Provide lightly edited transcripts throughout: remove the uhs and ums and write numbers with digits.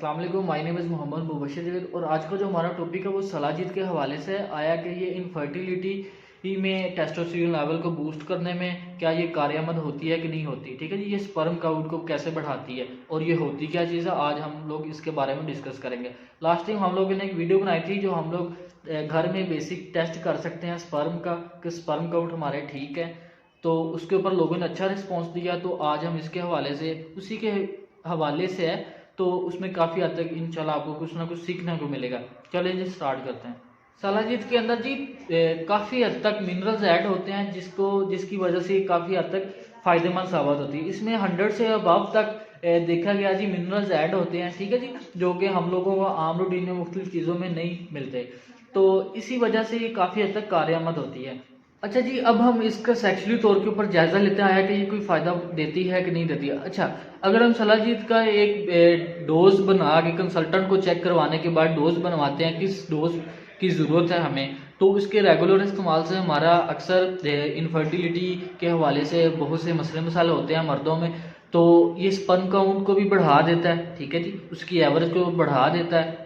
अस्सलाम वालेकुम, my name is Mohammad Mubashir Javed. और आज का जो हमारा टॉपिक है वो सलाजीत के हवाले से आया कि ये इनफर्टिलिटी में टेस्टोस्टेरोन लेवल को बूस्ट करने में क्या ये कारआमद होती है कि नहीं होती। ठीक है जी, ये स्पर्म काउंट को कैसे बढ़ाती है और ये होती क्या चीज़ है, आज हम लोग इसके बारे में डिस्कस करेंगे। लास्ट टाइम हम लोगों ने एक वीडियो बनाई थी जो हम लोग घर में बेसिक टेस्ट कर सकते हैं स्पर्म का, कि स्पर्म काउंट हमारे ठीक है, तो उसके ऊपर लोगों ने अच्छा रिस्पॉन्स दिया। तो आज हम इसके हवाले से उसी के हवाले से है, तो उसमें काफ़ी हद तक इंशाल्लाह आपको कुछ ना कुछ सीखने को मिलेगा। चलें जी स्टार्ट करते हैं। सलाजीत के अंदर जी काफ़ी हद तक मिनरल्स ऐड होते हैं जिसकी वजह से काफ़ी हद तक फ़ायदेमंद साबित होती है। इसमें 100 से अबव तक देखा गया जी मिनरल्स ऐड होते हैं। ठीक है जी, जो कि हम लोगों को आम रूटीन में मुख्तलिफ चीज़ों में नहीं मिलते, तो इसी वजह से ये काफ़ी हद तक कारआमद होती है। अच्छा जी, अब हम इसका सेक्सुअली तौर के ऊपर जायज़ा लेते हैं कि ये कोई फ़ायदा देती है कि नहीं देती है। अच्छा, अगर हम सलाजीत का एक डोज बना के कंसल्टेंट को चेक करवाने के बाद डोज बनवाते हैं, किस डोज की ज़रूरत है हमें, तो उसके रेगुलर इस्तेमाल से हमारा अक्सर इनफर्टिलिटी के हवाले से बहुत से मसले मसाले होते हैं मर्दों में, तो ये स्पर्म काउंट को भी बढ़ा देता है। ठीक है जी, उसकी एवरेज को बढ़ा देता है।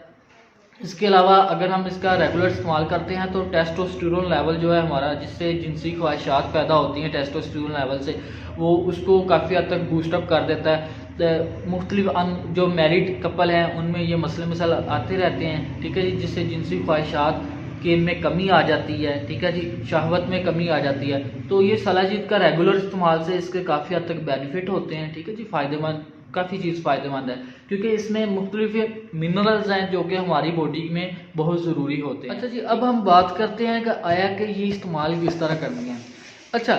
इसके अलावा अगर हम इसका रेगुलर इस्तेमाल करते हैं तो टेस्टोस्टेरोन लेवल जो है हमारा, जिससे जिनसी ख्वाहिशात पैदा होती हैं टेस्टोस्टेरोन लेवल से, वो उसको काफ़ी हद तक बूस्टअप कर देता है। मुख्तलिफ जो मैरिड कपल हैं उनमें ये मसले मसाले आते रहते हैं। ठीक है जी, जिससे जिनसी ख्वाहिशात के में कमी आ जाती है। ठीक है जी, शहवत में कमी आ जाती है। तो ये सलाजीत का रेगुलर इस्तेमाल से इसके काफ़ी हद तक बेनिफिट होते हैं। ठीक है जी, फ़ायदेमंद, काफ़ी चीज़ फ़ायदेमंद है, क्योंकि इसमें मुख्तलिफ मिनरल्स हैं जो कि हमारी बॉडी में बहुत ज़रूरी होते हैं। अच्छा जी, अब हम बात करते हैं कि आया कि ये इस्तेमाल किस तरह करनी है। अच्छा,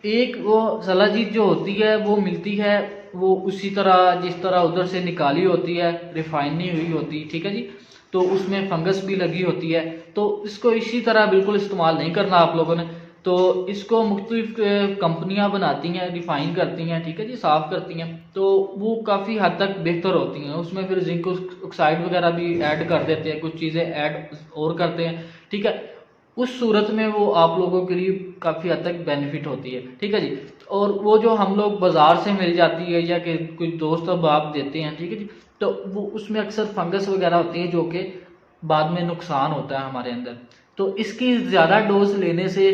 एक वो सलाजीत जो होती है वो मिलती है वो उसी तरह जिस तरह उधर से निकाली होती है, रिफाइन नहीं हुई होती। ठीक है जी, तो उसमें फंगस भी लगी होती है, तो इसको इसी तरह बिल्कुल इस्तेमाल नहीं करना आप लोगों ने। तो इसको मुख्तलिफ कंपनियां बनाती हैं, रिफाइन करती हैं। ठीक है जी, साफ़ करती हैं, तो वो काफ़ी हद तक बेहतर होती हैं। उसमें फिर जिंक ऑक्साइड वगैरह भी ऐड कर देते हैं, कुछ चीज़ें ऐड और करते हैं। ठीक है, उस सूरत में वो आप लोगों के लिए काफ़ी हद तक बेनिफिट होती है। ठीक है जी, और वो जो हम लोग बाज़ार से मिल जाती है या कि कुछ दोस्त अब आप देते हैं, ठीक है जी, तो वो उसमें अक्सर फंगस वगैरह होती है जो कि बाद में नुकसान होता है हमारे अंदर। तो इसकी ज़्यादा डोज लेने से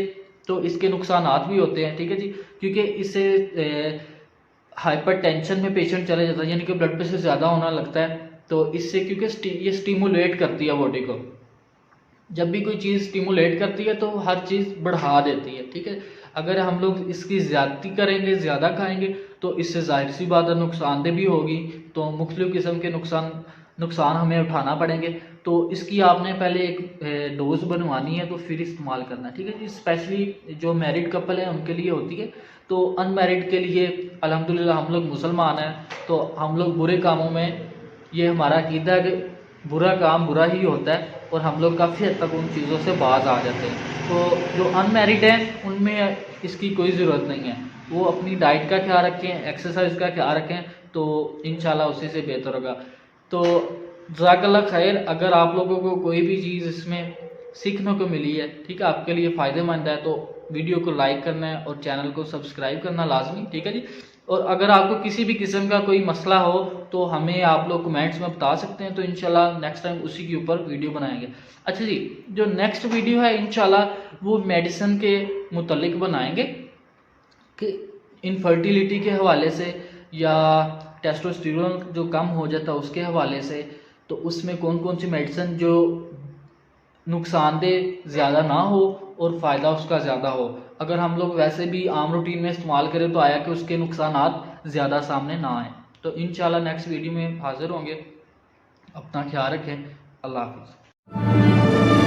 तो इसके नुकसानात भी होते हैं। ठीक है जी, क्योंकि इससे हाइपर टेंशन में पेशेंट चले जाता है, यानी कि ब्लड प्रेशर ज़्यादा होना लगता है। तो इससे क्योंकि ये स्टिमुलेट करती है बॉडी को, जब भी कोई चीज़ स्टिमुलेट करती है तो हर चीज़ बढ़ा देती है। ठीक है, अगर हम लोग इसकी ज़्यादती करेंगे, ज़्यादा खाएंगे, तो इससे जाहिर सी बात है नुकसानदेह भी होगी। तो मुख्तलिफ किस्म के नुकसान हमें उठाना पड़ेंगे। तो इसकी आपने पहले एक डोज बनवानी है, तो फिर इस्तेमाल करना है। ठीक है जी, स्पेशली जो मैरिड कपल है उनके लिए होती है। तो अनमैरिड के लिए अल्हम्दुलिल्लाह हम लोग मुसलमान हैं, तो हम लोग बुरे कामों में, ये हमारा अकीदा है कि बुरा काम बुरा ही होता है, और हम लोग काफ़ी हद तक उन चीज़ों से बाज आ जाते हैं। तो जो अनमैरिड हैं उनमें इसकी कोई ज़रूरत नहीं है, वो अपनी डाइट का ख्याल रखें, एक्सरसाइज का ख्याल रखें, तो इंशाल्लाह उसी से बेहतर होगा। तो जज़ाकल्लाह खैर, अगर आप लोगों को कोई भी चीज़ इसमें सीखने को मिली है, ठीक है, आपके लिए फ़ायदेमंद है, तो वीडियो को लाइक करना है और चैनल को सब्सक्राइब करना लाजमी। ठीक है जी, और अगर आपको किसी भी किस्म का कोई मसला हो तो हमें आप लोग कमेंट्स में बता सकते हैं, तो इंशाल्लाह नेक्स्ट टाइम उसी के ऊपर वीडियो बनाएंगे। अच्छा जी, जो नेक्स्ट वीडियो है इंशाल्लाह वो मेडिसिन के मुतल्लिक बनाएंगे, कि इनफर्टिलिटी के हवाले से या टेस्टोस्टेरोन जो कम हो जाता है उसके हवाले से, तो उसमें कौन कौन सी मेडिसिन जो नुकसानदेह ज़्यादा ना हो और फ़ायदा उसका ज़्यादा हो। अगर हम लोग वैसे भी आम रूटीन में इस्तेमाल करें तो आया कि उसके नुकसानात ज़्यादा सामने ना आए। तो इंशाल्लाह नेक्स्ट वीडियो में हाज़िर होंगे। अपना ख्याल रखें। अल्लाह हाफ़िज़।